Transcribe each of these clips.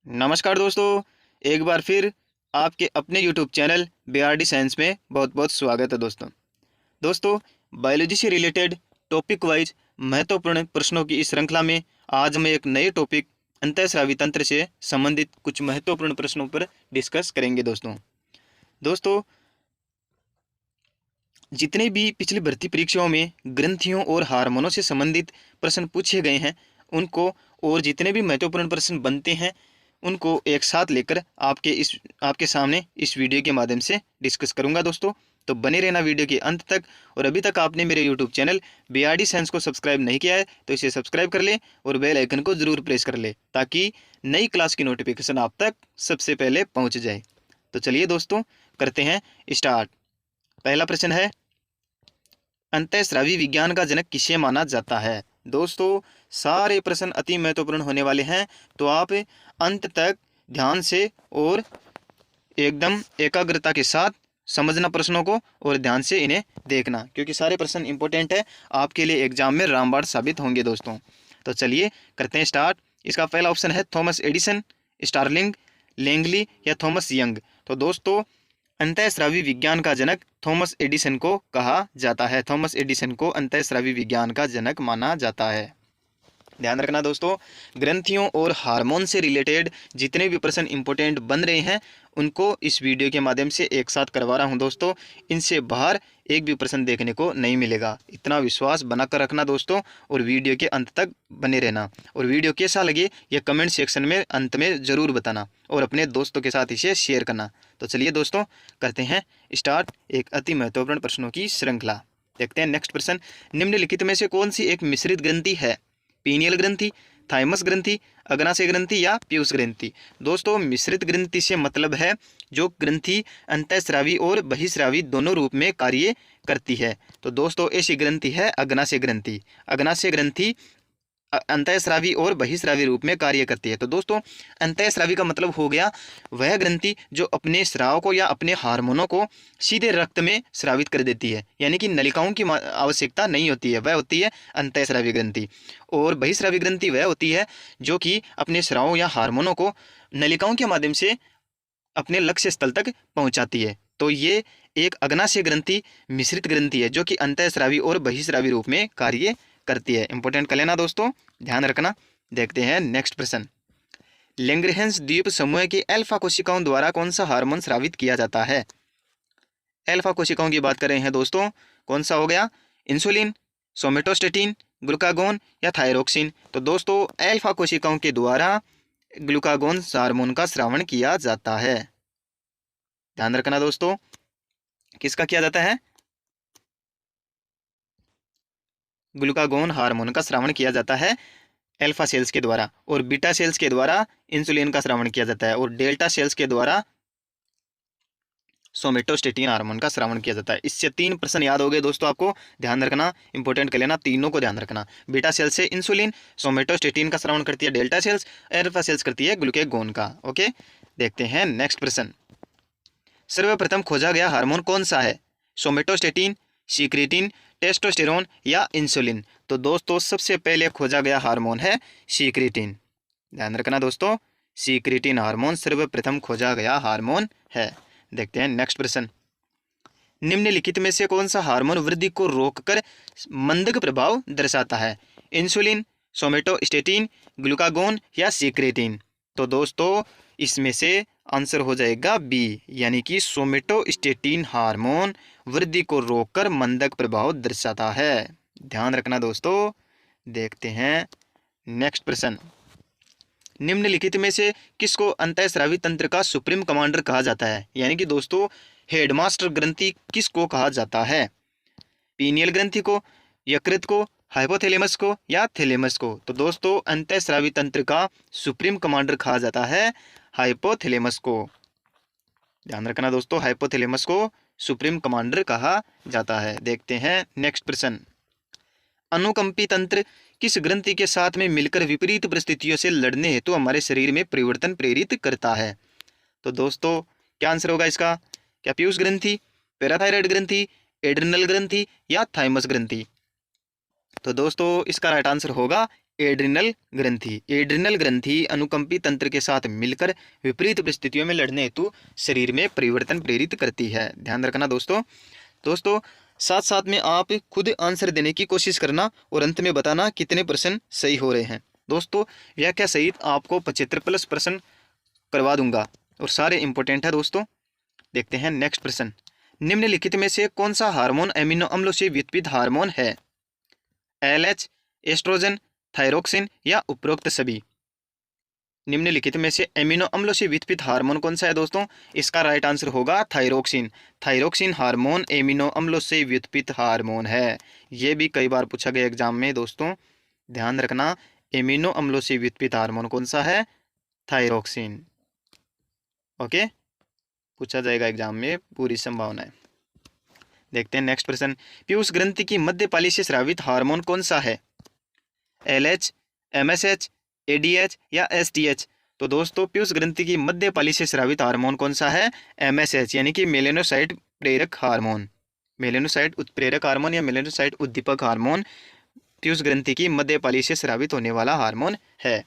नमस्कार दोस्तों, एक बार फिर आपके अपने YouTube चैनल बीआरडी साइंस में बहुत बहुत स्वागत है दोस्तों, बायोलॉजी से रिलेटेड टॉपिक वाइज महत्वपूर्ण प्रश्नों की इस श्रृंखला में आज हम एक नए टॉपिक अंतःस्रावी तंत्र से संबंधित कुछ महत्वपूर्ण प्रश्नों पर डिस्कस करेंगे दोस्तों, जितने भी पिछली भर्ती परीक्षाओं में ग्रंथियों और हार्मोनों से संबंधित प्रश्न पूछे गए हैं उनको और जितने भी महत्वपूर्ण प्रश्न बनते हैं उनको एक साथ लेकर आपके सामने इस वीडियो के माध्यम से डिस्कस करूंगा दोस्तों। तो बने रहना वीडियो के अंत तक। और अभी तक आपने मेरे यूट्यूब चैनल बीआरडी साइंस को सब्सक्राइब नहीं किया है तो इसे सब्सक्राइब कर ले और बेल आइकन को जरूर प्रेस कर ले ताकि नई क्लास की नोटिफिकेशन आप तक सबसे पहले पहुंच जाए। तो चलिए दोस्तों, करते हैं स्टार्ट। पहला प्रश्न है, अंतःस्रावी विज्ञान का जनक किसे माना जाता है। दोस्तों, सारे प्रश्न अति महत्वपूर्ण होने वाले हैं, तो आप अंत तक ध्यान से और एकदम एकाग्रता के साथ समझना प्रश्नों को और ध्यान से इन्हें देखना, क्योंकि सारे प्रश्न इंपॉर्टेंट है, आपके लिए एग्जाम में रामबाण साबित होंगे दोस्तों। तो चलिए करते हैं स्टार्ट। इसका पहला ऑप्शन है थॉमस एडिसन, स्टार्लिंग, लैंगली या थॉमस यंग। तो दोस्तों, अंतःस्रावी विज्ञान का जनक थॉमस एडिसन को कहा जाता है। थॉमस एडिसन को अंतःस्रावी विज्ञान का जनक माना जाता है। ध्यान रखना दोस्तों, ग्रंथियों और हार्मोन से रिलेटेड जितने भी प्रश्न इंपॉर्टेंट बन रहे हैं उनको इस वीडियो के माध्यम से एक साथ करवा रहा हूं दोस्तों। इनसे बाहर एक भी प्रश्न देखने को नहीं मिलेगा, इतना विश्वास बनाकर रखना दोस्तों और वीडियो के अंत तक बने रहना। और वीडियो कैसा लगे यह कमेंट सेक्शन में अंत में ज़रूर बताना और अपने दोस्तों के साथ इसे शेयर करना। तो चलिए दोस्तों, करते हैं स्टार्ट एक अति महत्वपूर्ण प्रश्नों की श्रृंखला। देखते हैं नेक्स्ट प्रश्न, निम्नलिखित में से कौन सी एक मिश्रित ग्रंथि है। पीनियल ग्रंथि, थाइमस ग्रंथि, अग्नाशय ग्रंथि या पीयूष ग्रंथि। दोस्तों, मिश्रित ग्रंथि से मतलब है जो ग्रंथि अंतःस्रावी और बहिस्रावी दोनों रूप में कार्य करती है। तो दोस्तों, ऐसी ग्रंथि है अग्नाशय ग्रंथि। अग्नाशय ग्रंथि अंतःस्रावी और बहिस्रावी रूप में कार्य करती है। तो दोस्तों, अंतःस्रावी का मतलब हो गया वह ग्रंथि जो अपने स्राव को या अपने हार्मोनों को सीधे रक्त में स्रावित कर देती है, यानी कि नलिकाओं की आवश्यकता नहीं होती है, वह होती है अंतःस्रावी ग्रंथि। और बहिस्रावी ग्रंथि वह होती है जो कि अपने स्राव या हार्मोनों को नलिकाओं के माध्यम से अपने लक्ष्य स्थल तक पहुंचाती है। तो ये एक अग्नाशय ग्रंथि मिश्रित ग्रंथि है जो कि अंतःस्रावी और बहिस्रावी रूप में कार्य करती है। इंपॉर्टेंट कर लेना दोस्तों, ध्यान रखना। देखते हैं नेक्स्ट प्रश्न, लैंग्रहैंस द्वीप समूह की अल्फा कोशिकाओं द्वारा कौन सा हार्मोन स्रावित किया जाता है। अल्फा कोशिकाओं की बात कर रहे हैं दोस्तों, कौन सा हो गया, इंसुलिन, सोमेटोस्टेटिन, ग्लूकागोन या थायरोक्सिन। तो दोस्तों, अल्फा कोशिकाओं के द्वारा ग्लूकागोन हार्मोन का स्रावण किया जाता है। ध्यान रखना दोस्तों, किसका किया जाता है, ग्लूकागोन हार्मोन का स्रावण किया जाता है अल्फा सेल्स के द्वारा, और बीटा सेल्स के द्वारा इंसुलिन का स्रावण किया जाता है, और डेल्टा सेल्स के द्वारा सोमेटोस्टेटिन हार्मोन का श्रावण किया जाता है। इससे 3 प्रश्न याद हो गए दोस्तों, आपको ध्यान रखना, इंपॉर्टेंट कर लेना, तीनों को ध्यान रखना। बीटा सेल्स से इंसुलिन, सोमेटोस्टेटिन का श्रावण करती है डेल्टा सेल्स, अल्फा सेल्स करती है ग्लूकागोन का। ओके, देखते हैं नेक्स्ट प्रश्न, सर्वप्रथम खोजा गया हार्मोन कौन सा है, सोमेटोस्टेटिन, सीक्रेटिन, टेस्टोस्टेरोन या इंसुलिन। तो दोस्तों, सबसे पहले खोजा गया हार्मोन है सीक्रेटिन। ध्यान रखना दोस्तों, सीक्रेटिन हार्मोन सर्वप्रथम खोजा गया हार्मोन है। देखते हैं नेक्स्ट प्रश्न, निम्नलिखित में से कौन सा हार्मोन वृद्धि को रोककर मंदक प्रभाव दर्शाता है, इंसुलिन, सोमेटोस्टेटिन, ग्लूकागोन या सीक्रेटिन। तो दोस्तों, इसमें से आंसर हो जाएगा बी, यानी कि सोमेटोस्टेटिन हार्मोन वृद्धि को रोककर मंदक प्रभाव दर्शाता है। ध्यान रखना दोस्तों। देखते हैं नेक्स्ट प्रश्न, निम्नलिखित में से किसको अंतःस्रावी तंत्र का सुप्रीम कमांडर कहा जाता है, यानी कि दोस्तों हेडमास्टर ग्रंथि किसको कहा जाता है, पीनियल ग्रंथि को, यकृत को, हाइपोथैलेमस को या थैलेमस को। तो दोस्तों, अंतःस्रावी तंत्र का सुप्रीम कमांडर कहा जाता है हाइपोथैलेमस को। ध्यान रखना दोस्तों, हाइपोथैलेमस को सुप्रीम कमांडर कहा जाता है। देखते हैं नेक्स्ट प्रश्न, अनुकंपी तंत्र किस ग्रंथि के साथ में मिलकर विपरीत परिस्थितियों से लड़ने हेतु हमारे शरीर में परिवर्तन प्रेरित करता है। तो दोस्तों, क्या आंसर होगा इसका, क्या पीयूष ग्रंथि, पैराथायराइड ग्रंथि, एड्रिनल ग्रंथि या थाइमस ग्रंथि। तो दोस्तों, इसका राइट आंसर होगा एड्रिनल ग्रंथि। एड्रिनल ग्रंथि अनुकंपी तंत्र के साथ मिलकर विपरीत परिस्थितियों में लड़ने हेतु शरीर में परिवर्तन प्रेरित करती है। ध्यान रखना दोस्तों। दोस्तों साथ साथ में आप खुद आंसर देने की कोशिश करना और अंत में बताना कितने प्रश्न सही हो रहे हैं। दोस्तों व्याख्या सहित आपको 75+ प्रश्न करवा दूंगा और सारे इंपॉर्टेंट है दोस्तों। देखते हैं नेक्स्ट प्रश्न। निम्नलिखित में से कौन सा हार्मोन एमिनो अम्लों से व्युत्पन्न हार्मोन है? LH, एस्ट्रोजन, थायरोक्सिन या उपरोक्त सभी? निम्नलिखित में से एमिनो अम्लों से व्युत्पन्न हार्मोन कौन सा है दोस्तों? इसका राइट आंसर होगा थायरोक्सिन। थायरोक्सिन हार्मोन एमिनो अम्लों से व्युत्पन्न हार्मोन है। ये भी कई बार पूछा गया एग्जाम में दोस्तों, ध्यान रखना। एमिनो अम्लों से व्युत्पन्न हार्मोन कौन सा है? थायरोक्सिन। ओके, पूछा जाएगा एग्जाम में, पूरी संभावना है। देखते हैं नेक्स्ट प्रश्न। पीयूष ग्रंथि की मध्य पाली से स्रावित हार्मोन कौन सा है? LH, MSH, ADH या STH? तो दोस्तों पीयूष ग्रंथि की मध्य पाली से स्रावित हार्मोन कौन सा है? MSH यानी कि मेलेनोसाइट प्रेरक हार्मोन। मेलेनोसाइट उत्प्रेरक हार्मोन या मेलेनोसाइट उद्दीपक हार्मोन पीयूष ग्रंथि की मध्य पाली से स्रावित होने वाला हार्मोन है।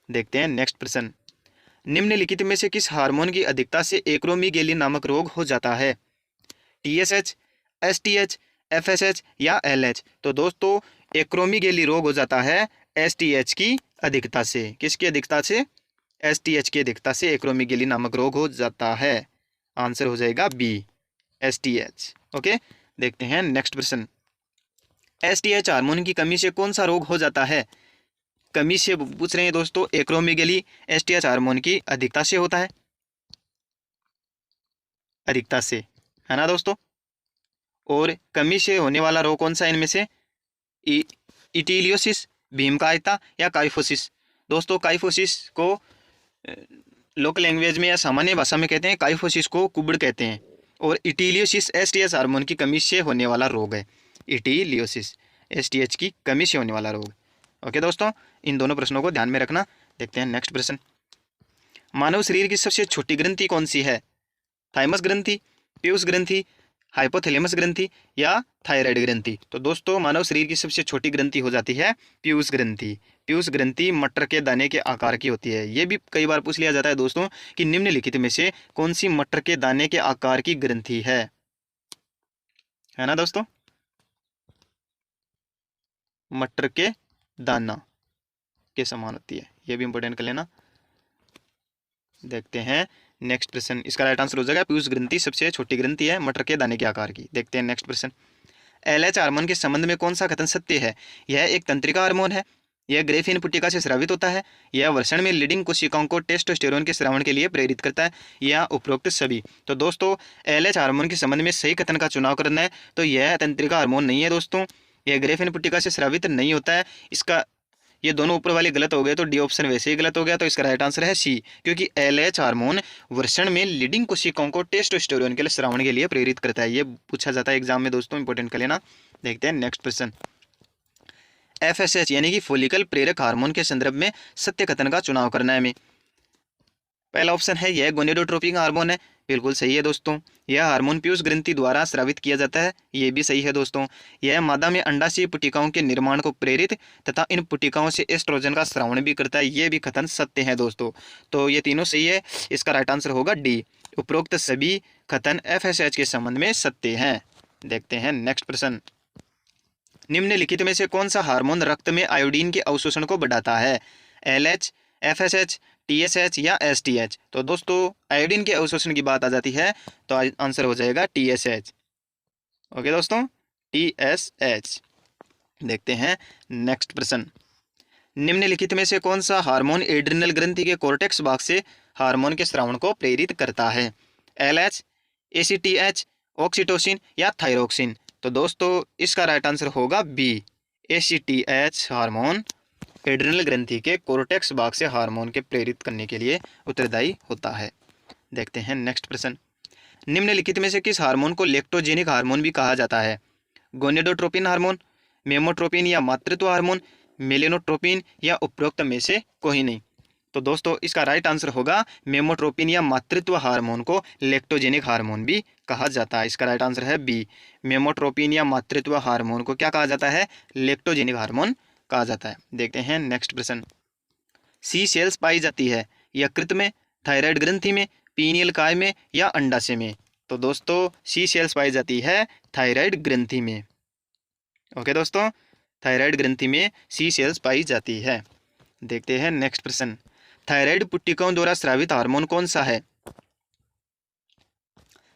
देखते हैं नेक्स्ट प्रश्न। निम्नलिखित में से किस हार्मोन की अधिकता से एक्रोमीगेलिन नामक रोग हो जाता है? TSH, STH, FSH या LH? तो दोस्तों एक्रोमीगेली रोग हो जाता है STH की अधिकता से। किसकी अधिकता से? STH की अधिकता से एक्रोमीगेली नामक रोग हो जाता है। आंसर हो जाएगा B, STH। ओके, देखते हैं नेक्स्ट प्रश्न। STH हार्मोन की कमी से कौन सा रोग हो जाता है? कमी से पूछ रहे हैं दोस्तों। एक्रोमीगेली STH हार्मोन की अधिकता से होता है, अधिकता से, है ना दोस्तों। और कमी से होने वाला रोग कौन सा इनमें से? इटिलियोसिस, भीमकायता या काइफोसिस? दोस्तों काइफोसिस को लोकल लैंग्वेज में या सामान्य भाषा में कहते हैं, काइफोसिस को कुबड़ कहते हैं। और इटिलियोसिस STH हार्मोन की कमी से होने वाला रोग है। इटिलियोसिस STH की कमी से होने वाला रोग। ओके दोस्तों, इन दोनों प्रश्नों को ध्यान में रखना। देखते हैं नेक्स्ट प्रश्न। मानव शरीर की सबसे छोटी ग्रंथि कौन सी है? थाइमस ग्रंथि, पीयूष ग्रंथि, हाइपोथैलेमस ग्रंथि या थायराइड ग्रंथि? तो दोस्तों मानव शरीर की सबसे छोटी ग्रंथि हो जाती है पीयूष ग्रंथि। पीयूष ग्रंथि मटर के दाने के आकार की होती है। ये भी कई बार पूछ लिया जाता है दोस्तों कि निम्नलिखित में से कौन सी मटर के दाने के आकार की ग्रंथि है ना दोस्तों? मटर के दाना के समान होती है। ये भी इंपॉर्टेंट कर लेना। देखते हैं नेक्स्ट प्रश्न। इसका राइट आंसर हो जाएगा पीयूष ग्रंथि सबसे छोटी ग्रंथि है मटर के दाने के आकार की। देखते हैं नेक्स्ट प्रश्न। LH हार्मोन के संबंध में कौन सा कथन सत्य है? यह एक तंत्रिका हार्मोन है, यह ग्रेफिन पुटिका से स्रावित होता है, यह वृषण में लीडिंग कोशिकाओं को टेस्टोस्टेरोन के स्रावण के लिए प्रेरित करता है, या उपरोक्त सभी? तो दोस्तों LH हार्मोन के संबंध में सही कथन का चुनाव करना है। तो यह तंत्रिका हार्मोन नहीं है दोस्तों, यह ग्रेफिन पुटिका से स्रावित नहीं होता है। इसका ये दोनों ऊपर वाले गलत हो गए, तो डी ऑप्शन वैसे ही गलत हो गया। तो इसका राइट आंसर है C, क्योंकि LH हार्मोन वृषण में लीडिंग कोशिकाओं को टेस्टोस्टेरोन के लिए स्रावण के लिए प्रेरित करता है। ये पूछा जाता है एग्जाम में दोस्तों, इंपॉर्टेंट कर लेना। देखते हैं नेक्स्ट प्रश्न। FSH यानी कि फोलिकल प्रेरक हार्मोन के संदर्भ में सत्य कथन का चुनाव करना है हमें। पहला ऑप्शन है यह गोनेडोट्रोपिक हार्मोन है, बिल्कुल सही है दोस्तों। यह हार्मोन पीयूष ग्रंथि द्वारा स्रावित किया जाता है, ये भी सही है दोस्तों। यह मादा में अंडाशय पुटिकाओं के निर्माण को प्रेरित तथा इन पुटिकाओं से एस्ट्रोजन का स्रावण भी करता है, ये भी कथन सत्य है दोस्तों। तो ये तीनों सही है। इसका राइट आंसर होगा D, उपरोक्त सभी कथन FSH के संबंध में सत्य हैं। देखते हैं नेक्स्ट प्रश्न। निम्नलिखित में से कौन सा हार्मोन रक्त में आयोडीन के अवशोषण को बढ़ाता है? LH, FSH, TSH या STH? तो दोस्तों आयोडीन के अवशोषण की बात आ जाती है तो आंसर हो जाएगा TSH। ओके दोस्तों, TSH। देखते हैं नेक्स्ट प्रश्न। निम्नलिखित में से कौन सा हार्मोन एड्रिनल ग्रंथि के कोर्टेक्स भाग से हार्मोन के स्रावण को प्रेरित करता है? LH, ACTH, ऑक्सीटोसिन या थायरोक्सिन? तो दोस्तों इसका राइट आंसर होगा B, ACTH हार्मोन एड्रिनल ग्रंथि के कोर्टेक्स भाग से हार्मोन के प्रेरित करने के लिए उत्तरदायी होता है। देखते हैं नेक्स्ट प्रश्न। निम्नलिखित में से किस हार्मोन को लेक्टोजेनिक हार्मोन भी कहा जाता है? गोनेडोट्रोपिन हार्मोन, मेमोट्रोपिन या मातृत्व हार्मोन, मेलेनोट्रोपिन या उपरोक्त में से कोई नहीं? तो दोस्तों इसका राइट आंसर होगा मेमोट्रोपिन या मातृत्व हार्मोन को लेक्टोजेनिक हार्मोन भी कहा जाता है। इसका राइट आंसर है B, मेमोट्रोपिन या मातृत्व हार्मोन को क्या कहा जाता है? लेक्टोजेनिक हार्मोन कहा जाता है। देखते हैं नेक्स्ट प्रश्न। सी सेल्स पाई जाती है यकृत में, थायराइड ग्रंथि में, पीनियल काय में या अंडाशय में? तो दोस्तों सी सेल्स पाई जाती है थायराइड ग्रंथि में। ओके दोस्तों, थायराइड ग्रंथि में सी सेल्स पाई जाती है। देखते हैं नेक्स्ट प्रश्न। थायराइड पुट्टिकाओं द्वारा स्रावित हार्मोन कौन सा है?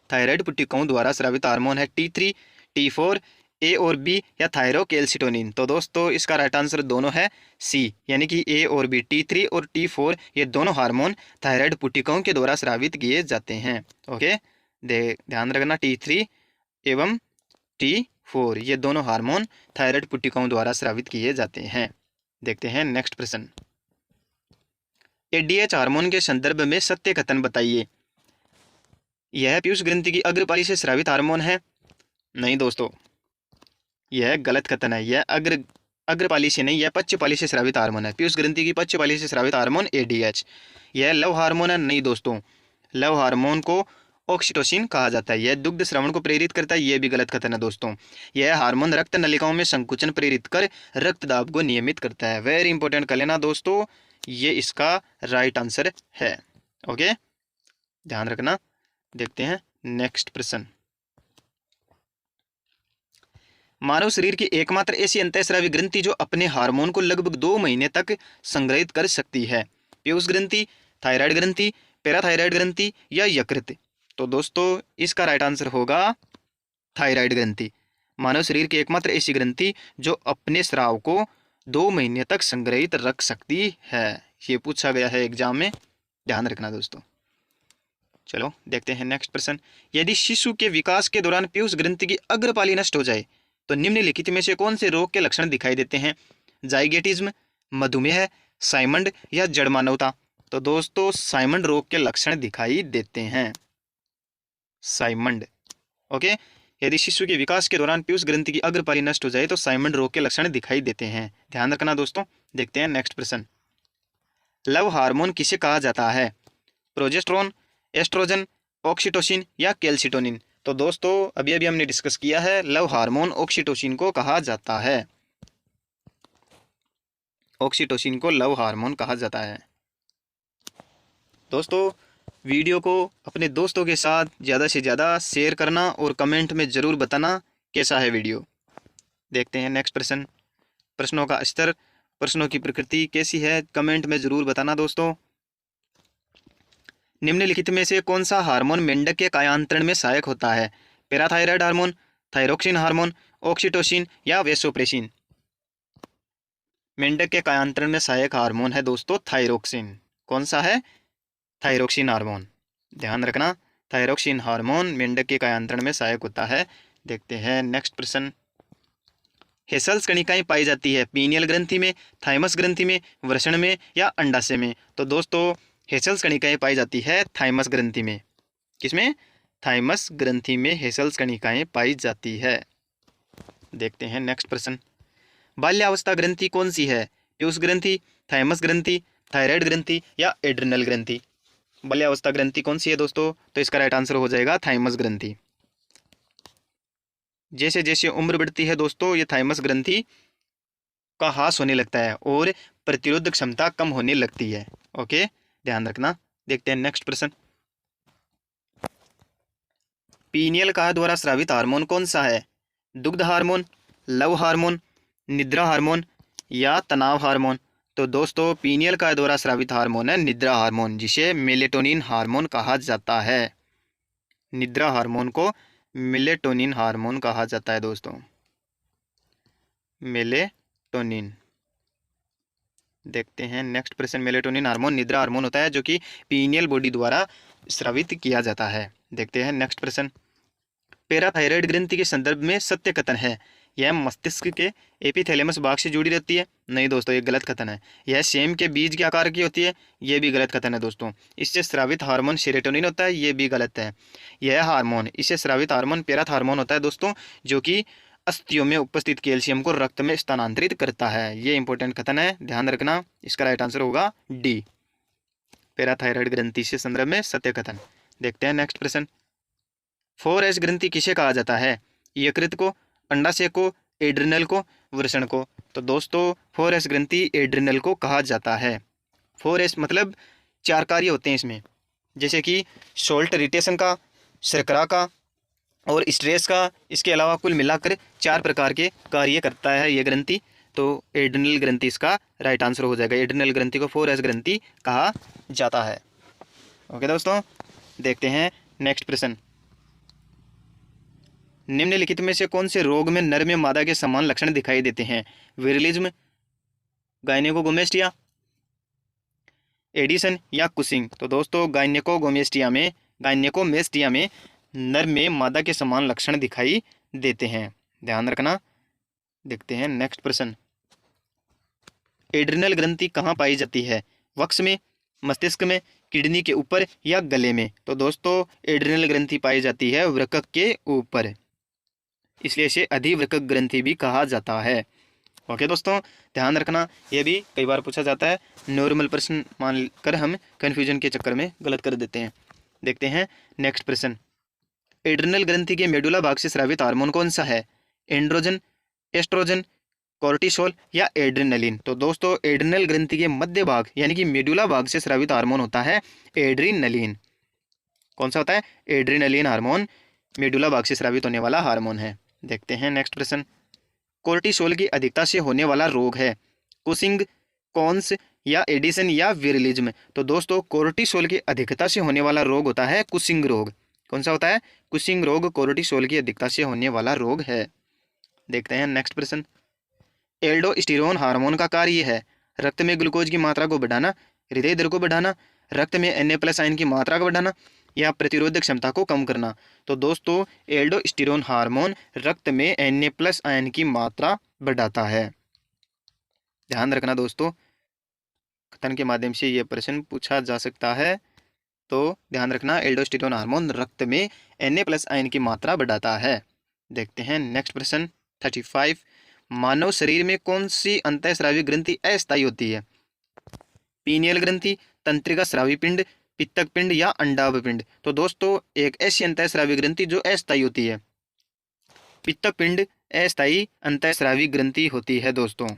थायराइड पुट्टिकाओं द्वारा स्रावित हार्मोन है T3, T4, ए और बी या थायरोकेल्सिटोनिन? तो दोस्तों इसका राइट आंसर दोनों है सी, यानी कि ए और बी, T3 और T4 ये दोनों हार्मोन थायराइड पुट्टिकाओं के द्वारा स्रावित किए जाते हैं। ओके, ध्यान रखना, T3 एवं T4 ये दोनों हार्मोन थायराइड पुट्टिकाओं द्वारा स्रावित किए जाते हैं। देखते हैं नेक्स्ट प्रश्न। एडीएच हार्मोन के संदर्भ में सत्य कथन बताइए। यह पीयूष ग्रंथि की अग्रपाली से स्रावित हार्मोन है? नहीं दोस्तों, यह गलत कथन है। यह अग्रपाली से नहीं, यह पश्चपाली से स्रावित हार्मोन है। पीयूष ग्रंथि की पश्चपाली से स्रावित हार्मोन एडीएच। यह लव हार्मोन है? नहीं दोस्तों, लव हार्मोन को ऑक्सीटोसिन कहा जाता है। यह दुग्ध स्रावण को प्रेरित करता है। यह भी गलत कथन है दोस्तों। यह हार्मोन रक्त नलिकाओं में संकुचन प्रेरित कर रक्त दाब को नियमित करता है। वेरी इंपॉर्टेंट कर लेना दोस्तों, ये इसका राइट आंसर है। ओके, ध्यान रखना। देखते हैं नेक्स्ट प्रश्न। मानव शरीर की एकमात्र ऐसी अंतःस्रावी ग्रंथि जो अपने हार्मोन को लगभग 2 महीने तक संग्रहित कर सकती है? पीयूष ग्रंथि, थायराइड ग्रंथि, पैराथायराइड ग्रंथि या यकृत? तो दोस्तों इसका राइट आंसर होगा थायराइड ग्रंथि। मानव शरीर की एकमात्र ऐसी ग्रंथि जो अपने स्राव को 2 महीने तक संग्रहित रख सकती है। ये पूछा गया है एग्जाम में, ध्यान रखना दोस्तों। चलो देखते हैं नेक्स्ट प्रश्न। यदि शिशु के विकास के दौरान पीयूष ग्रंथि की अग्रपाली नष्ट हो जाए तो निम्नलिखित में से कौन से रोग के लक्षण दिखाई देते हैं? जाइगेटिज्म, मधुमेह, साइमंड या जड़ मानवता? तो दोस्तों साइमंड रोग के लक्षण दिखाई देते हैं। साइमंड। ओके, यदि शिशु के विकास के दौरान पीयूष ग्रंथि की अग्रपाली नष्ट हो जाए तो साइमंड रोग के लक्षण दिखाई देते हैं। ध्यान रखना दोस्तों। देखते हैं नेक्स्ट प्रश्न। लव हार्मोन किसे कहा जाता है? प्रोजेस्टेरोन, एस्ट्रोजन, ऑक्सीटोसिन या कैल्सिटोनिन? तो दोस्तों अभी अभी हमने डिस्कस किया है, लव हार्मोन ऑक्सीटोसिन को कहा जाता है। ऑक्सीटोसिन को लव हार्मोन कहा जाता है। दोस्तों वीडियो को अपने दोस्तों के साथ ज़्यादा से ज़्यादा शेयर करना और कमेंट में ज़रूर बताना कैसा है वीडियो। देखते हैं नेक्स्ट प्रश्न। प्रश्नों का स्तर, प्रश्नों की प्रकृति कैसी है, कमेंट में ज़रूर बताना दोस्तों। निम्नलिखित में से कौन सा हार्मोन मेंढक के कायांतरण में सहायक होता है? Parathyroid hormone, thyroxine hormone, oxytocin या वेसोप्रेसिन? मेंढक के कायांतरण में सहायक हार्मोन है दोस्तों थायरोक्सिन। कौन सा है? Thyroxine hormone. ध्यान रखना, थायरोक्सिन हार्मोन मेंढक के कायांतरण में सहायक होता है। देखते हैं नेक्स्ट प्रश्न। हेसल्स कणिकाएं पाई जाती है पीनियल ग्रंथि में, थाइमस ग्रंथि में, वृषण में या अंडाशय में? तो दोस्तों हेसल्स कणिकाएं पाई जाती है थाइमस ग्रंथि में। किसमें? थाइमस ग्रंथि में हेसल्स कणिकाएं पाई जाती है। देखते हैं नेक्स्ट प्रश्न। बाल्यावस्था ग्रंथि कौन सी है? पीयूष ग्रंथि, थाइमस ग्रंथि, थायराइड ग्रंथि या एड्रिनल ग्रंथि? बाल्यावस्था ग्रंथि कौन सी है दोस्तों? तो इसका राइट आंसर हो जाएगा थाइमस ग्रंथि। जैसे जैसे उम्र बढ़ती है दोस्तों ये थाइमस ग्रंथि का ह्रास होने लगता है और प्रतिरोध क्षमता कम होने लगती है। ओके, ध्यान रखना। देखते हैं नेक्स्ट प्रश्न। पीनियल काय द्वारा स्रावित हार्मोन कौन सा है? दुग्ध हार्मोन, लव हार्मोन, निद्रा हार्मोन या तनाव हार्मोन? तो दोस्तों पीनियल काय द्वारा स्रावित हार्मोन है निद्रा हार्मोन, जिसे मेलेटोनिन हार्मोन कहा जाता है। निद्रा हार्मोन को मेलेटोनिन हार्मोन कहा जाता है दोस्तों। मेलेटोनिन। देखते हैं नेक्स्ट प्रश्न। मेलेटोनिन हार्मोन निद्रा हार्मोन होता है जो कि पीनियल बॉडी द्वारा स्रावित किया जाता है। देखते हैं नेक्स्ट प्रश्न। पैराथायराइड ग्रंथि के संदर्भ में सत्य कथन है। यह मस्तिष्क के एपिथैलेमस भाग से जुड़ी रहती है? नहीं दोस्तों, ये गलत कथन है। यह सेम के बीज के आकार की होती है? ये भी गलत कथन है दोस्तों। इससे स्रावित हार्मोन सेरोटोनिन होता है? ये भी गलत है। यह हार्मोन, इससे स्रावित हार्मोन पैराथ हार्मोन होता है दोस्तों, जो कि अस्थियों में उपस्थित कैल्शियम को रक्त में स्थानांतरित करता है। ये इंपॉर्टेंट कथन है, ध्यान रखना। इसका राइट आंसर होगा डी, पैराथायराइड ग्रंथि से संदर्भ में सत्य कथन। देखते हैं नेक्स्ट प्रश्न। 4S ग्रंथि किसे कहा जाता है? यकृत को, अंडाशय को, एड्रिनल को, वृषण को? तो दोस्तों 4S ग्रंथि एड्रिनल को कहा जाता है। 4S मतलब 4 कार्य होते हैं इसमें, जैसे कि सोल्ट इरिटेशन का, शर्करा का और स्ट्रेस का। इसके अलावा कुल मिलाकर 4 प्रकार के कार्य करता है ये ग्रंथि। तो एड्रिनल ग्रंथि इसका राइट आंसर हो जाएगा। एड्रिनल ग्रंथि को 4S ग्रंथि कहा जाता है। ओके दोस्तों, देखते हैं नेक्स्ट प्रश्न। निम्नलिखित में से कौन से रोग में नर में मादा के समान लक्षण दिखाई देते हैं? विरलिज्म, गायनेकोगोमेस्टिया, एडिसन या कुशिंग? तो दोस्तों गायनेकोगोमेस्टिया में नर में मादा के समान लक्षण दिखाई देते हैं, ध्यान रखना। देखते हैं नेक्स्ट प्रश्न। एड्रिनल ग्रंथि कहाँ पाई जाती है? वक्ष में, मस्तिष्क में, किडनी के ऊपर या गले में? तो दोस्तों एड्रिनल ग्रंथि पाई जाती है वृक्क के ऊपर, इसलिए इसे अधिवृक्क ग्रंथि भी कहा जाता है। ओके दोस्तों, ध्यान रखना, ये भी कई बार पूछा जाता है। नॉर्मल प्रश्न मानकर हम कन्फ्यूजन के चक्कर में गलत कर देते हैं। देखते हैं नेक्स्ट प्रश्न। एड्रिनल ग्रंथि के मेडुला भाग से स्रावित हार्मोन कौन सा है? एंड्रोजन, एस्ट्रोजन, कोर्टिसोल या एड्रिनलिन? तो दोस्तों एड्रिनल ग्रंथि के मध्य भाग यानी कि मेडुला भाग से स्रावित हार्मोन होता है एड्रिनलिन। कौन सा होता है? एड्रिनलिन हार्मोन मेडुला भाग से स्रावित होने वाला हार्मोन है। देखते हैं नेक्स्ट प्रश्न। कोर्टिसोल की अधिकता से होने वाला रोग है? कुशिंग, कॉन्स या एडिसन या विरलिज्म? तो दोस्तों कोर्टिसोल की अधिकता से होने वाला रोग होता है कुशिंग रोग। कौन सा होता है? कुशिंग रोग कोर्टिसोल की अधिकता से होने वाला रोग है। देखते हैं नेक्स्ट प्रश्न। एल्डोस्टेरोन हार्मोन का कार्य है रक्त में ग्लूकोज की मात्रा को बढ़ाना, हृदय दर को बढ़ाना, रक्त में Na+ आयन की मात्रा को बढ़ाना या प्रतिरोधक क्षमता को कम करना? तो दोस्तों एल्डोस्टेरोन हार्मोन रक्त में Na+ आयन की मात्रा बढ़ाता है। ध्यान रखना दोस्तों, कथन के माध्यम से यह प्रश्न पूछा जा सकता है। तो ध्यान रखना, एल्डोस्टेरोन हार्मोन रक्त में Na+ आयन की मात्रा बढ़ाता है। देखते हैं नेक्स्ट प्रश्न 35। मानव शरीर में कौन सी अंतःस्रावी ग्रंथि अस्थायी होती है? पीनियल ग्रंथि, तंत्रिका स्रावी पिंड, पित्तक पिंड या अंडाभ पिंड? तो दोस्तों एक ऐसी अंतःस्रावी ग्रंथि जो अस्थायी होती है, पित्तक पिंड अस्थायी अंतःस्रावी ग्रंथि होती है दोस्तों।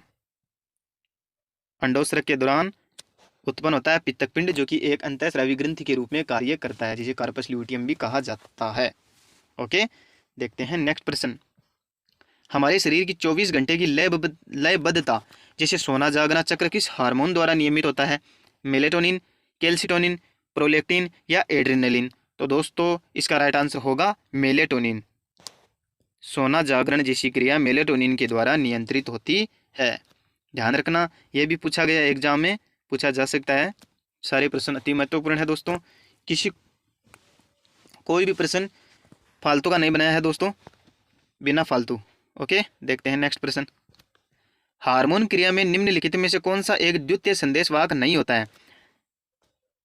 अंडोत्सर्ग के दौरान उत्पन्न होता है पित्तक पिंड, जो कि एक अंतःस्रावी ग्रंथि के रूप में कार्य करता है, जिसे कार्पस ल्यूटियम भी कहा जाता है। ओके, देखते हैं नेक्स्ट प्रश्न। हमारे शरीर की 24 घंटे की लयबद्धता जैसे सोना जागना चक्र किस हार्मोन द्वारा नियमित होता है? मेलेटोनिन, कैल्सिटोनिन, प्रोलेक्टिन या एड्रिनलिन? तो दोस्तों इसका राइट आंसर होगा मेलेटोनिन। सोना जागरण जैसी क्रिया मेलेटोनिन के द्वारा नियंत्रित होती है। ध्यान रखना, यह भी पूछा गया एग्जाम में, पूछा जा सकता है। सारे प्रश्न अति महत्वपूर्ण है दोस्तों, कोई भी प्रश्न फालतू का नहीं बनाया है दोस्तों, बिना फालतू। ओके, देखते हैं नेक्स्ट प्रश्न। हार्मोन क्रिया में निम्नलिखित में से कौन सा एक द्वितीय संदेशवाहक नहीं होता है?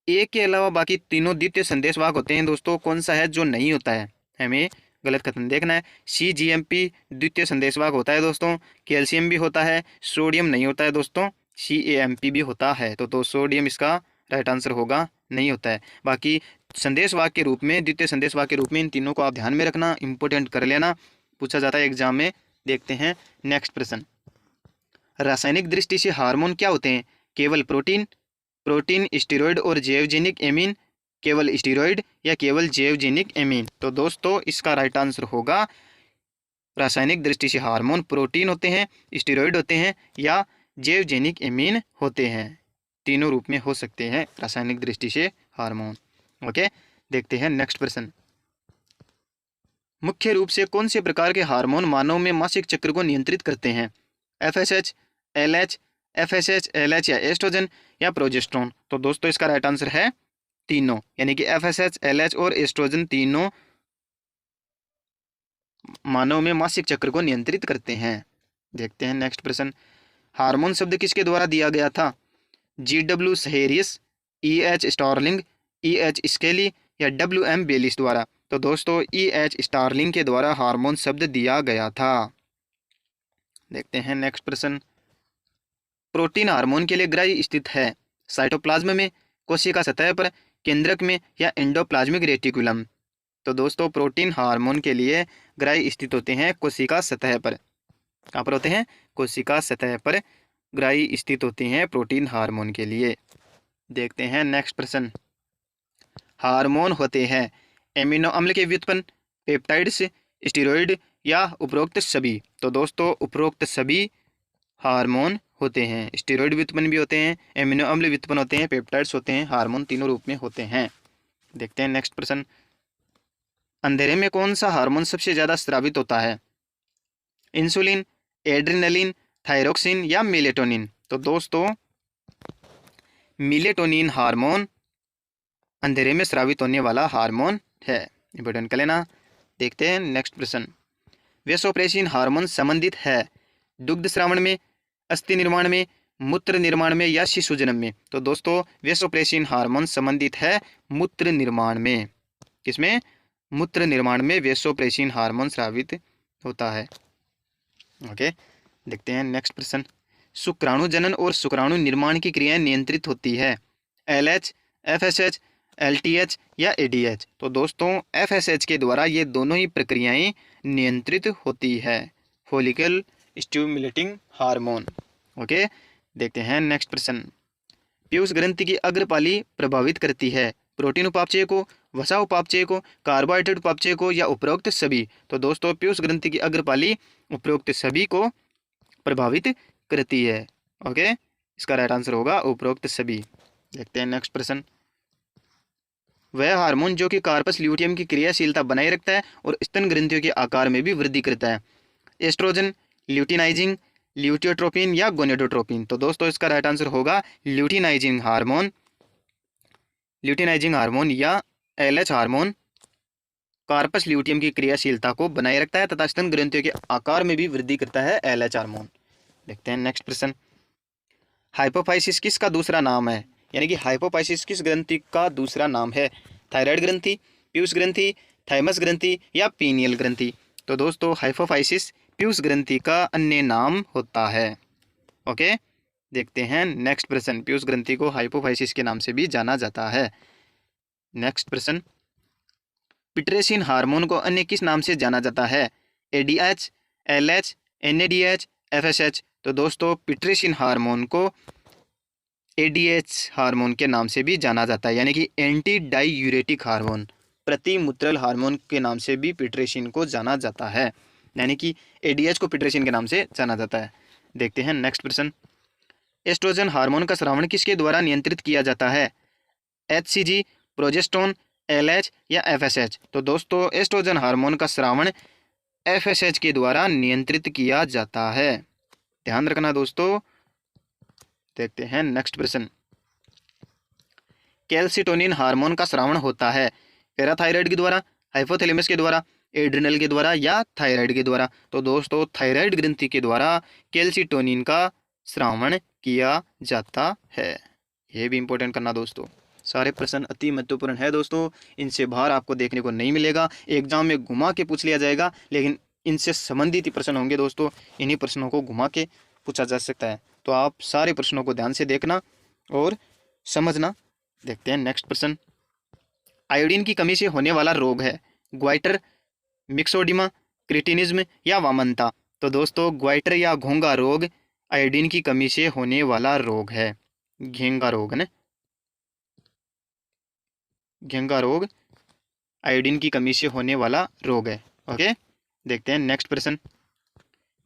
एक के अलावा बाकी तीनों द्वितीय संदेशवाहक होते हैं दोस्तों, कौन सा है जो नहीं होता है? हमें गलत कथन देखना है। CGMP द्वितीय संदेशवाहक होता है दोस्तों, कैल्शियम भी होता है, सोडियम नहीं होता है दोस्तों, CAMP भी होता है। तो सोडियम इसका राइट आंसर होगा, नहीं होता है। बाकी संदेशवाहक के रूप में, द्वितीय संदेशवाहक के रूप में इन तीनों को आप ध्यान में रखना, इंपोर्टेंट कर लेना, पूछा जाता है एग्जाम में। देखते हैं नेक्स्ट प्रश्न। रासायनिक दृष्टि से हार्मोन क्या होते हैं? केवल प्रोटीन, स्टेरॉयड और जैवजनिक एमीन, केवल स्टेरॉयड या केवल जैवजनिक एमीन? तो दोस्तों इसका राइट आंसर होगा, रासायनिक दृष्टि से हार्मोन प्रोटीन होते हैं, स्टेरॉयड होते हैं या जैवजनिक एमीन होते हैं। तीनों रूप में हो सकते हैं रासायनिक दृष्टि से हार्मोन। ओके, देखते हैं नेक्स्ट प्रश्न। मुख्य रूप से कौन से प्रकार के हार्मोन मानव में मासिक चक्र को नियंत्रित करते हैं? FSH, LH, FSH, LH या एस्ट्रोजन या प्रोजेस्टेरोन? तो दोस्तों इसका राइट आंसर है तीनों, यानी कि FSH, LH और एस्ट्रोजन तीनों मानव में मासिक चक्र को नियंत्रित करते हैं। देखते हैं नेक्स्ट प्रश्न। हार्मोन शब्द किसके द्वारा दिया गया था? GW सहेरियस, EH स्टार्लिंग, EH स्केली या WM बेलिस द्वारा? तो दोस्तों EH स्टार्लिंग के द्वारा हार्मोन शब्द दिया गया था। देखते हैं नेक्स्ट प्रश्न। प्रोटीन हार्मोन के लिए ग्राही स्थित है? साइटोप्लाज्म में, कोशिका सतह पर, केंद्रक में या एंडोप्लाज्मिक रेटिकुलम? तो दोस्तों प्रोटीन हार्मोन के लिए ग्राही स्थित होते हैं कोशिका सतह पर। कहाँ पर होते हैं? कोशिका सतह पर ग्राही स्थित होती हैं प्रोटीन हार्मोन के लिए। देखते हैं नेक्स्ट प्रश्न। हार्मोन होते हैं एमिनो अम्ल के व्युत्पन्न, पेप्टाइड्स, स्टेरॉइड या उपरोक्त सभी। तो दोस्तों उपरोक्त सभी हार्मोन होते हैं। स्टेरॉइड व्युत्पन्न भी होते हैं, एमिनो अम्ल व्युत्पन्न होते हैं, पेप्टाइड्स होते हैं, हार्मोन तीनों रूप में होते हैं। देखते हैं नेक्स्ट प्रश्न। अंधेरे में कौन सा हार्मोन सबसे ज़्यादा स्रावित होता है? इंसुलिन, एड्रेनलिन, थायरोक्सिन या मेलेटोनिन। तो दोस्तों मेलेटोनिन हार्मोन अंधेरे में स्रावित होने वाला हार्मोन है। इंपॉर्टेंट कर लेना। देखते हैं नेक्स्ट प्रश्न। वेसोप्रेसिन हार्मोन संबंधित है दुग्ध स्रावण में, अस्थि निर्माण में, मूत्र निर्माण में या शिशु जन्म में। तो दोस्तों वेसोप्रेसिन हार्मोन संबंधित है मूत्र निर्माण में। किसमें? मूत्र निर्माण में वेसोप्रेसिन हार्मोन स्रावित होता है। ओके, देखते हैं नेक्स्ट प्रश्न। शुक्राणु जनन और शुक्राणु निर्माण की क्रियाएं नियंत्रित होती है LH, FSH, LTH या ADH। तो दोस्तों FSH के द्वारा ये दोनों ही प्रक्रियाएं नियंत्रित होती है, फॉलिकल स्टिमुलेटिंग हार्मोन। ओके, देखते हैं नेक्स्ट प्रश्न। पीयूष ग्रंथि की अग्रपाली प्रभावित करती है प्रोटीन उपापचय को, वसा उपापचय को, कार्बोहाइड्रेट उपापचय को या उपरोक्त सभी। तो दोस्तों पीयूष ग्रंथि की अग्रपाली उपरोक्त सभी को प्रभावित करती है। ओके, इसका राइट आंसर होगा उपरोक्त सभी। देखते हैं नेक्स्ट प्रश्न। वह हार्मोन जो कि कार्पस ल्यूटियम की क्रियाशीलता बनाए रखता है और स्तन ग्रंथियों के आकार में भी वृद्धि करता है, एस्ट्रोजन, ल्यूटिनाइजिंग, ल्यूटियोट्रोपिन या गोनेडोट्रोपिन। तो दोस्तों इसका राइट आंसर होगा ल्यूटिनाइजिंग हार्मोन। ल्यूटिनाइजिंग हार्मोन या LH हार्मोन कार्पस ल्यूटियम की क्रियाशीलता को बनाए रखता है तथा स्तन ग्रंथियों के आकार में भी वृद्धि करता है, LH हार्मोन। देखते हैं नेक्स्ट प्रश्न। हाइपोफाइसिस किसका दूसरा नाम है? यानी कि हाइपोफाइसिस किस ग्रंथि का दूसरा नाम है? थायराइड ग्रंथि, पीयूष ग्रंथि, थाइमस ग्रंथि या पीनियल ग्रंथि। तो दोस्तों हाइपोफाइसिस पीयूष ग्रंथि का अन्य नाम होता है। ओके, देखते हैं नेक्स्ट प्रश्न। पीयूष ग्रंथि को हाइपोफाइसिस के नाम से भी जाना जाता है। नेक्स्ट प्रश्न। पिट्रेसिन हार्मोन को अन्य किस नाम से जाना जाता है? ADH, LH, NADH, FSH। तो दोस्तों पिट्रेसिन हार्मोन को ADH हार्मोन के नाम से भी जाना जाता है, यानी कि एंटी डाईयूरेटिक हार्मोन, प्रतिमूत्रल हार्मोन के नाम से भी पिट्रेसिन को जाना जाता है, यानी कि ADH को पिट्रेसिन के नाम से जाना जाता है। देखते हैं नेक्स्ट प्रश्न। एस्ट्रोजन हार्मोन का स्रावण किसके द्वारा नियंत्रित किया जाता है? HCG, प्रोजेस्टेरोन, LH या FSH। तो दोस्तों एस्ट्रोजन हार्मोन का स्रावण FSH के द्वारा नियंत्रित किया जाता है, ध्यान रखना दोस्तों। देखते हैं नेक्स्ट प्रश्न। कैल्सिटोनिन हार्मोन का स्रावण होता है पैराथायराइड के द्वारा, हाइपोथैलेमस के द्वारा, एड्रिनल के द्वारा या थायराइड के द्वारा। तो दोस्तों थायराइड ग्रंथि के द्वारा कैल्सिटोनिन का स्रावण किया जाता है। ये भी इंपॉर्टेंट करना दोस्तों। सारे प्रश्न अति महत्वपूर्ण है दोस्तों, इनसे बाहर आपको देखने को नहीं मिलेगा। एग्जाम में घुमा के पूछ लिया जाएगा, लेकिन इनसे संबंधित ही प्रश्न होंगे दोस्तों। इन्हीं प्रश्नों को घुमा के पूछा जा सकता है, तो आप सारे प्रश्नों को ध्यान से देखना और समझना। देखते हैं नेक्स्ट प्रश्न। आयोडीन की कमी से होने वाला रोग है ग्वाइटर, मिक्सोडिमा, क्रिटिनिज्म या वामनता। तो दोस्तों ग्वाइटर या घोंघा रोग आयोडीन की कमी से होने वाला रोग है। घेंगा रोग है ना, घेंगा रोग आयोडीन की कमी से होने वाला रोग है। ओके, देखते हैं नेक्स्ट प्रश्न।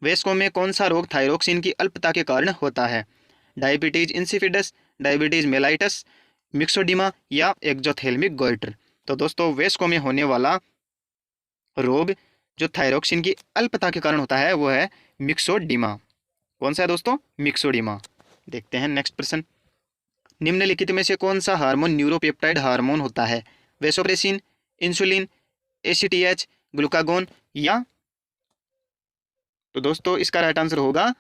वयस्कों में कौन सा रोग थायरोक्सिन की अल्पता के कारण होता है? Diabetes insipidus, diabetes mellitus, myxoedema या एक्जोथेल्मिक गोइटर। तो दोस्तों वयस्कों में होने वाला रोग जो थायरोक्सिन की अल्पता के कारण होता है वो है मिक्सोडिमा। कौन सा है दोस्तों? मिक्सोडिमा। देखते हैं नेक्स्ट प्रश्न। निम्नलिखित में से कौन सा हार्मोन न्यूरोपेप्टाइड हार्मोन होता है? वेसोप्रेसिन, इंसुलिन, ACTH, ग्लूकागोन या। तो दोस्तों इसका राइट आंसर होगा,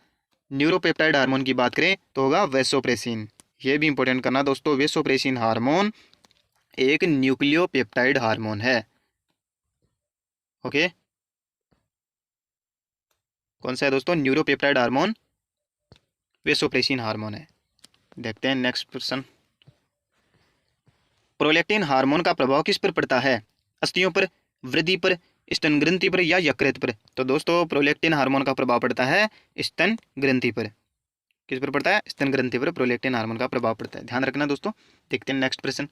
न्यूरोपेप्टाइड हार्मोन की बात करें तो होगा वेसोप्रेसिन। ये भी इंपॉर्टेंट करना दोस्तों, वेसोप्रेसिन हार्मोन एक न्यूक्लियोपेप्टाइड हार्मोन है। ओके, कौन सा है दोस्तों? न्यूरोपेप्टाइड हार्मोन वेसोप्रेसिन हार्मोन है। देखते हैं नेक्स्ट प्रश्न। प्रोलैक्टिन हार्मोन का प्रभाव किस पर पड़ता है? अस्थियों पर, वृद्धि पर, स्तन ग्रंथि पर या यकृत पर? तो दोस्तों प्रोलैक्टिन हार्मोन का प्रभाव पड़ता है स्तन ग्रंथि पर। किस पर पड़ता है? स्तन ग्रंथि पर प्रोलैक्टिन हार्मोन का प्रभाव पड़ता है, ध्यान रखना दोस्तों। देखते हैं नेक्स्ट प्रश्न।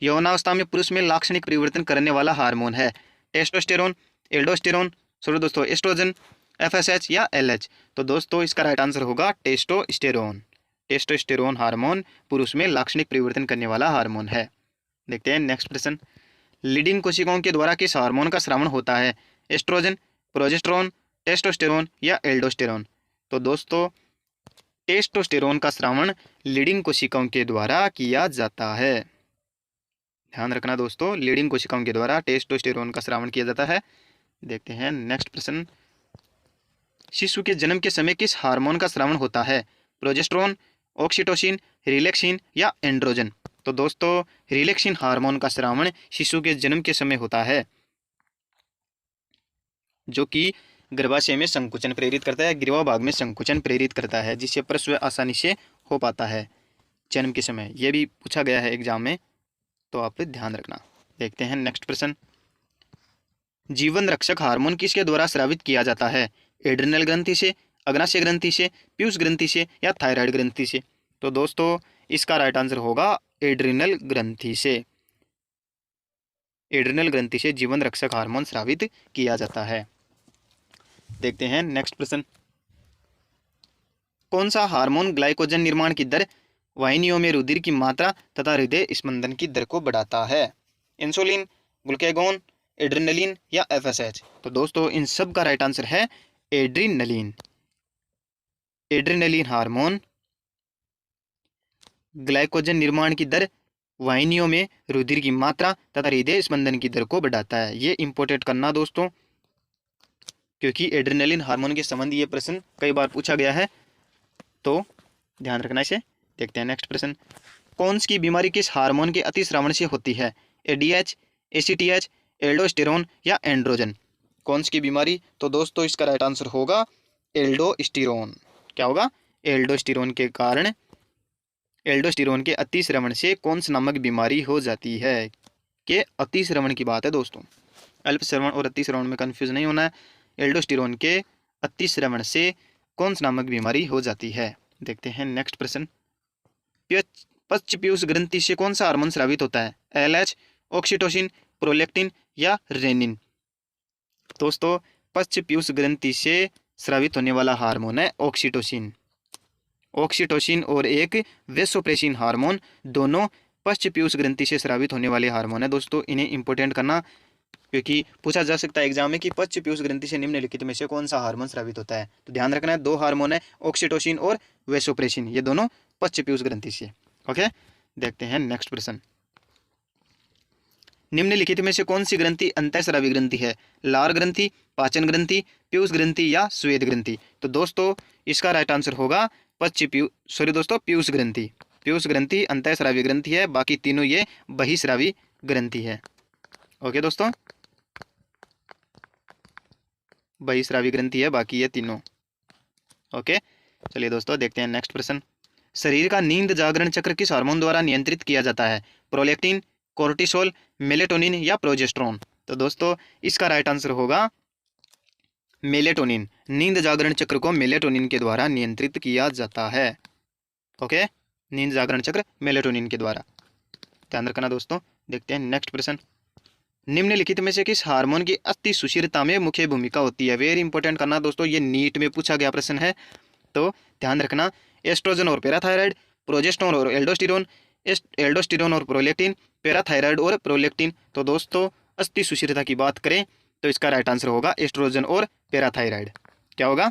यौनावस्था में पुरुष में लाक्षणिक परिवर्तन करने वाला हार्मोन है टेस्टोस्टेरोन, एल्डोस्टेरोन, सॉरी दोस्तों एस्ट्रोजन, FSH या LH? तो दोस्तों इसका राइट आंसर होगा टेस्टोस्टेरोन। टेस्टोस्टेरोन हार्मोन पुरुष में लाक्षणिक परिवर्तन करने वाला हार्मोन है। देखते हैं नेक्स्ट प्रश्न। लीडिंग कोशिकाओं के द्वारा किस हार्मोन का स्रावण होता है? एस्ट्रोजन, प्रोजेस्टेरोन, टेस्टोस्टेरोन या एल्डोस्टेरोन? तो दोस्तों टेस्टोस्टेरोन का स्रावण लीडिंग कोशिकाओं के द्वारा किया जाता है, ध्यान रखना दोस्तों। लीडिंग कोशिकाओं के द्वारा टेस्टोस्टेरोन का स्रावण किया जाता है। देखते हैं नेक्स्ट प्रश्न। शिशु के जन्म के समय किस हार्मोन का स्रावण होता है? प्रोजेस्टेरोन, ऑक्सीटोसिन, रिलैक्सिन या एंड्रोजन? तो दोस्तों रिलैक्सिन हार्मोन का स्रावण शिशु के जन्म के समय होता है, जो कि गर्भाशय में संकुचन प्रेरित करता है, ग्रीवा भाग में संकुचन प्रेरित करता है, जिससे प्रसव आसानी से हो पाता है जन्म के समय। यह भी पूछा गया है एग्जाम में, तो आप ध्यान रखना। देखते हैं नेक्स्ट प्रश्न। जीवन रक्षक हार्मोन किसके द्वारा स्रावित किया जाता है? एड्रिनल ग्रंथि से, अग्नाशय ग्रंथि से, पीयूष ग्रंथि से या थायराइड ग्रंथि से? तो दोस्तों इसका राइट आंसर होगा एड्रिनल ग्रंथि से। एड्रिनल ग्रंथि से जीवन रक्षक हार्मोन स्रावित किया जाता है। देखते हैं नेक्स्ट प्रश्न। कौन सा हार्मोन ग्लाइकोजन निर्माण की दर, वाहिनियों में रुधिर की मात्रा तथा हृदय स्पंदन की दर को बढ़ाता है? इंसुलिन, ग्लूकागोन, एड्रिनलिन या FSH? तो दोस्तों इन सब का राइट आंसर है एड्रिनलिन। एड्रिनलिन हार्मोन ग्लाइकोजन निर्माण की दर, वाहिनियों में रुधिर की मात्रा तथा हृदय स्पंदन की दर को बढ़ाता है। ये इंपॉर्टेंट करना दोस्तों, क्योंकि एड्रिनलिन हार्मोन के संबंध ये प्रश्न कई बार पूछा गया है, तो ध्यान रखना इसे। देखते हैं नेक्स्ट प्रश्न। कौन सी बीमारी किस हार्मोन के अतिस्रावण से होती है? ADH, ACTH, एल्डोस्टेरोन या एंड्रोजन? कौन सी बीमारी? तो दोस्तों इसका राइट आंसर होगा एल्डोस्टेरोन। क्या होगा? एल्डोस्टेरोन के कारण, एल्डोस्टेरोन के अतिस्रवण से कौन सी नामक बीमारी हो जाती है? के अतिस्रवण की बात है दोस्तों, अल्पश्रवण और अतिस्रवण में कंफ्यूज नहीं होना है। एल्डोस्टेरोन के अतिस्रवण से कौन सी नामक बीमारी हो जाती है? देखते हैं नेक्स्ट प्रश्न। पश्च पीयूष ग्रंथि से कौन सा हार्मोन स्रावित होता है? LH, ऑक्सीटोसिन, प्रोलैक्टिन या रेनिन? दोस्तों पश्च पीयूष ग्रंथि से स्रावित होने वाला हार्मोन है ऑक्सीटोसिन। ऑक्सीटोसिन और एक वेसोप्रेसिन हार्मोन दोनों पश्च पीयूष ग्रंथि से स्रावित होने वाले हार्मोन है दोस्तों। इन्हें इंपॉर्टेंट करना, क्योंकि पूछा जा सकता है एग्जाम में कि पश्च पीयूष ग्रंथि से निम्नलिखित में से कौन सा हार्मोन स्रावित होता है? तो ध्यान रखना है, दो हार्मोन है ऑक्सीटोसिन और वेसोप्रेसिन, ये दोनों पश्च पीयूष ग्रंथि से। ओके, देखते हैं नेक्स्ट प्रश्न। निम्नलिखित में से कौन सी ग्रंथि अंतःस्रावी ग्रंथि है? लार ग्रंथि, पाचन ग्रंथि, पीयूष ग्रंथि या स्वेद ग्रंथि? तो दोस्तों इसका राइट आंसर होगा पीयूष ग्रंथि। पीयूष ग्रंथि अंतःस्रावी ग्रंथि है, बाकी तीनों ये बहिस्रावी ग्रंथि है। ओके दोस्तों, बहिस्रावी ग्रंथि है बाकी ये तीनों। ओके, चलिए दोस्तों देखते हैं नेक्स्ट प्रश्न। शरीर का नींद जागरण चक्र किस हार्मोन द्वारा नियंत्रित किया जाता है? प्रोलैक्टिन, कोर्टिसोल, मेलेटोनिन या प्रोजेस्टेरोन? तो दोस्तों इसका राइट आंसर होगा मेलेटोनिन। नींद जागरण चक्र को मेलेटोनिन के द्वारा नियंत्रित किया जाता है। ओके, नींद जागरण चक्र मेलेटोनिन के द्वारा, ध्यान रखना दोस्तों। देखते हैं नेक्स्ट प्रश्न। निम्नलिखित में से किस हार्मोन की अति सुशीलता में मुख्य भूमिका होती है? वेरी इंपॉर्टेंट करना दोस्तों, ये नीट में पूछा गया प्रश्न है, तो ध्यान रखना। एस्ट्रोजन और पैराथायराइड, प्रोजेस्टेरोन और एल्डोस्टेरोन, एल्डोस्टेरोन और प्रोलैक्टिन, पैराथायराइड और प्रोलैक्टिन? तो दोस्तों अति सुशीलता की बात करें तो इसका राइट आंसर होगा एस्ट्रोजन और पैराथायराइड। क्या होगा?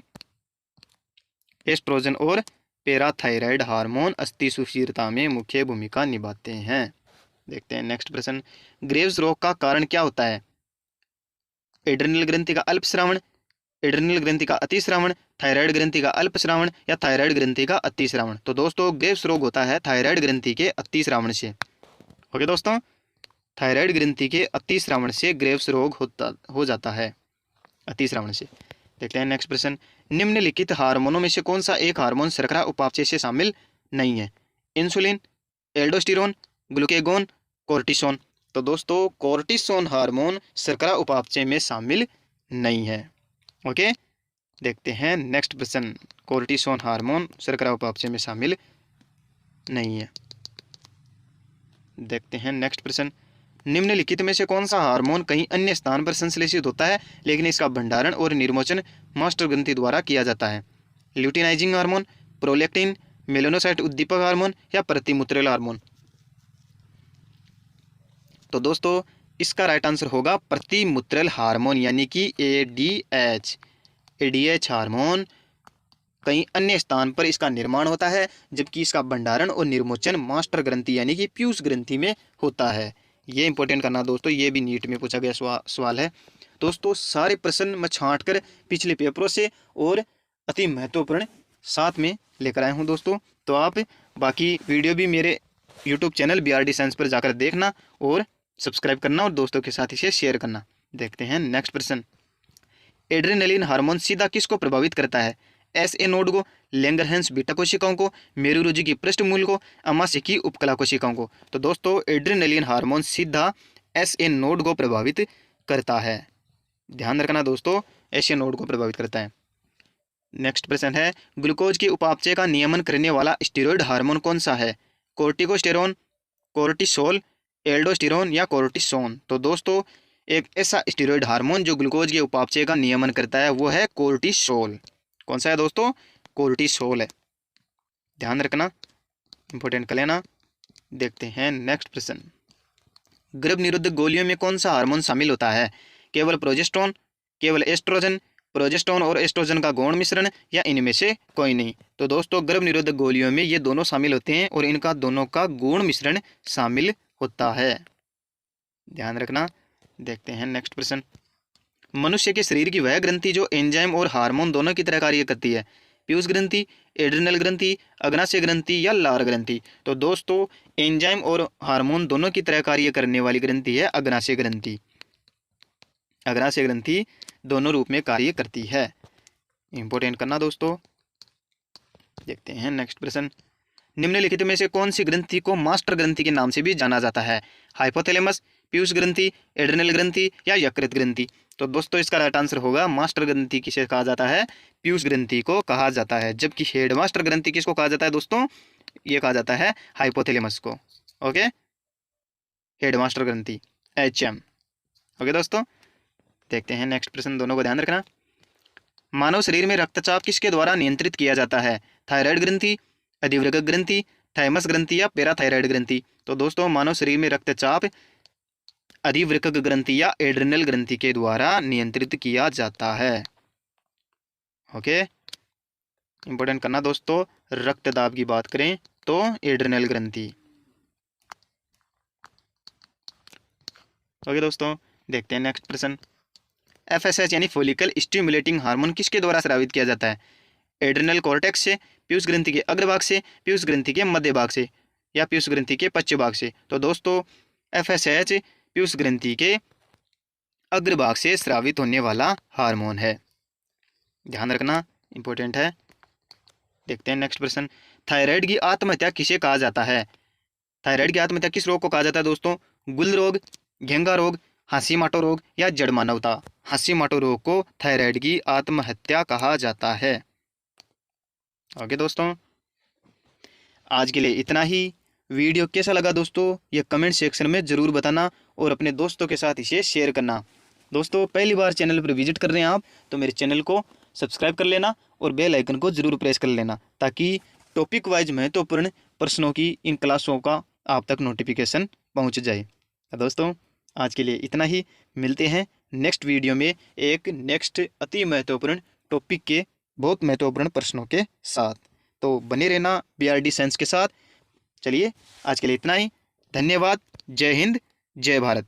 एस्ट्रोजन और पैराथायराइड हार्मोन अस्थि सुशीलता में मुख्य भूमिका निभाते हैं। देखते हैं नेक्स्ट प्रश्न। ग्रेव्स रोग का कारण क्या होता है? एड्रिनल ग्रंथि का अल्पस्रावण, एड्रिनल ग्रंथि का अतिस्रावण, थायराइड ग्रंथि का अल्पस्रावण या थायराइड ग्रंथि का अतिस्रावण? तो दोस्तों ग्रेव्स रोग होता है थायराइड ग्रंथि के अतिस्रावण से। ओके दोस्तों, थायराइड ग्रंथि के अतिस्रावण से ग्रेव्स रोग हो जाता है, अतिस्रावण से। देखते हैं नेक्स्ट प्रश्न। निम्नलिखित हार्मोनों में से कौन सा एक हार्मोन शर्करा उपापचय से शामिल नहीं है? Insulin, aldosterone, glucagon, cortisone? तो दोस्तों कोर्टिसोन हार्मोन शर्करा उपापचय में शामिल नहीं है। ओके, देखते हैं नेक्स्ट प्रश्न। कोर्टिसोन हार्मोन शर्करा उपापचय में शामिल नहीं है। देखते हैं नेक्स्ट प्रश्न। निम्नलिखित में से कौन सा हार्मोन कहीं अन्य स्थान पर संश्लेषित होता है लेकिन इसका भंडारण और निर्मोचन मास्टर ग्रंथि द्वारा किया जाता है? ल्यूटिनाइजिंग हार्मोन, प्रोलैक्टिन, मेलानोसाइट उद्दीपक हार्मोन या प्रतिमूत्रेल हार्मोन? तो दोस्तों इसका राइट आंसर होगा प्रतिमूत्रेल हार्मोन, यानी कि एडीएच हार्मोन कहीं अन्य स्थान पर इसका निर्माण होता है, जबकि इसका भंडारण और निर्मोचन मास्टर ग्रंथि यानी कि पीयूष ग्रंथि में होता है। ये इंपॉर्टेंट करना दोस्तों, ये भी नीट में पूछा गया सवाल है। दोस्तों सारे प्रश्न मैं छांट कर पिछले पेपरों से और अति महत्वपूर्ण साथ में लेकर आया हूँ दोस्तों। तो आप बाकी वीडियो भी मेरे यूट्यूब चैनल BRD साइंस पर जाकर देखना और सब्सक्राइब करना और दोस्तों के साथ इसे शेयर करना। देखते हैं नेक्स्ट प्रश्न। एड्रेनलिन हार्मोन सीधा किसको प्रभावित करता है? SA नोड को, लैंगरहैंस बीटा कोशिकाओं को, मेरुरुजि की पृष्ठमूल को, अमाशय की उपकला कोशिकाओं को? तो दोस्तों एड्रेनलिन हार्मोन सीधा SA नोड को प्रभावित करता है। ध्यान रखना दोस्तों, SA नोड को प्रभावित करता है। नेक्स्ट प्रश्न है, ग्लूकोज के उपापचय का नियमन करने वाला स्टेरॉयड हार्मोन कौन सा है? कोर्टिकोस्टेरोन, कोर्टिसोल, एल्डोस्टेरोन या कोर्टिसोन? तो दोस्तों एक ऐसा स्टेरॉयड हार्मोन जो ग्लूकोज के उपापचय का नियमन करता है वो है कोर्टिसोल। कौन सा है दोस्तों? कोर्टिसोल है। ध्यान रखना, इंपॉर्टेंट कर लेना। देखते हैं नेक्स्ट प्रश्न। गर्भ निरोधक गोलियों में कौन सा हार्मोन शामिल होता है? केवल प्रोजेस्टेरोन, केवल एस्ट्रोजन, प्रोजेस्टेरोन और एस्ट्रोजन का गौण मिश्रण या इनमें से कोई नहीं? तो दोस्तों गर्भ निरोधक गोलियों में ये दोनों शामिल होते हैं और इनका दोनों का गौण मिश्रण शामिल होता है। ध्यान रखना। देखते हैं नेक्स्ट प्रश्न। मनुष्य के शरीर की वह ग्रंथि जो एंजाइम और हार्मोन दोनों की तरह कार्य करती है? पीयूष ग्रंथि, एड्रिनल ग्रंथि, अग्नाशय ग्रंथि या लार ग्रंथि? तो दोस्तों एंजाइम और हार्मोन दोनों की तरह कार्य करने वाली ग्रंथि है अग्नाशय ग्रंथि। अग्नाशय ग्रंथि दोनों रूप में कार्य करती है। इंपॉर्टेंट करना दोस्तों। देखते हैं नेक्स्ट प्रश्न। निम्नलिखित में से कौन सी ग्रंथि को मास्टर ग्रंथि के नाम से भी जाना जाता है? हाइपोथैलेमस, पीयूष ग्रंथि, एड्रिनल ग्रंथि या यकृत ग्रंथि? तो दोस्तों इसका राइट आंसर होगा मास्टर ग्रंथि किसे कहा जाता है? पीयूष ग्रंथि को कहा जाता है। जबकि हेडमास्टर ग्रंथि किसको कहा जाता है दोस्तों? ये कहा जाता है हाइपोथैलेमस को। ओके, हेडमास्टर ग्रंथि HM। ओके दोस्तों, देखते हैं नेक्स्ट प्रश्न, दोनों को ध्यान रखना। मानव शरीर में रक्तचाप किसके द्वारा नियंत्रित किया जाता है? थायराइड ग्रंथि, अधिवृक्क ग्रंथि, थाइमस ग्रंथि या पैराथायराइड ग्रंथि? तो दोस्तों मानव शरीर में रक्तचाप अधिवृक्क ग्रंथि या एड्रिनल ग्रंथि के द्वारा नियंत्रित किया जाता है। ओके, इंपॉर्टेंट करना दोस्तों। रक्तदाब की बात करें तो एड्रिनल ग्रंथि। ओके दोस्तों, देखते हैं नेक्स्ट प्रश्न। FSH यानी फोलिकल स्टिमुलेटिंग हार्मोन किसके द्वारा स्रावित किया जाता है? एड्रिनल कॉर्टेक्स से, पीयूष ग्रंथि के अग्रभाग से, पीयूष ग्रंथि के मध्य भाग से या पीयूष ग्रंथि के पश्च भाग से? तो दोस्तों FSH पीयूष ग्रंथि के अग्रभाग से स्रावित होने वाला हार्मोन है। ध्यान रखना, इंपॉर्टेंट है। देखते हैं नेक्स्ट प्रश्न। थायराइड की आत्महत्या किसे कहा जाता है? थायराइड की आत्महत्या किस रोग को कहा जाता है दोस्तों? गुल रोग, घेंगा रोग, हाशीमाटो रोग या जड़ मानवता? हाशीमाटो रोग को थायराइड की आत्महत्या कहा जाता है। ओके दोस्तों, आज के लिए इतना ही। वीडियो कैसा लगा दोस्तों ये कमेंट सेक्शन में ज़रूर बताना और अपने दोस्तों के साथ इसे शेयर करना। दोस्तों पहली बार चैनल पर विजिट कर रहे हैं आप तो मेरे चैनल को सब्सक्राइब कर लेना और बेल आइकन को ज़रूर प्रेस कर लेना ताकि टॉपिक वाइज महत्वपूर्ण प्रश्नों की इन क्लासों का आप तक नोटिफिकेशन पहुंच जाए। दोस्तों आज के लिए इतना ही। मिलते हैं नेक्स्ट वीडियो में एक नेक्स्ट अति महत्वपूर्ण टॉपिक के बहुत महत्वपूर्ण प्रश्नों के साथ। तो बने रहना BRD साइंस के साथ। चलिए आज के लिए इतना ही। धन्यवाद। जय हिंद, जय भारत।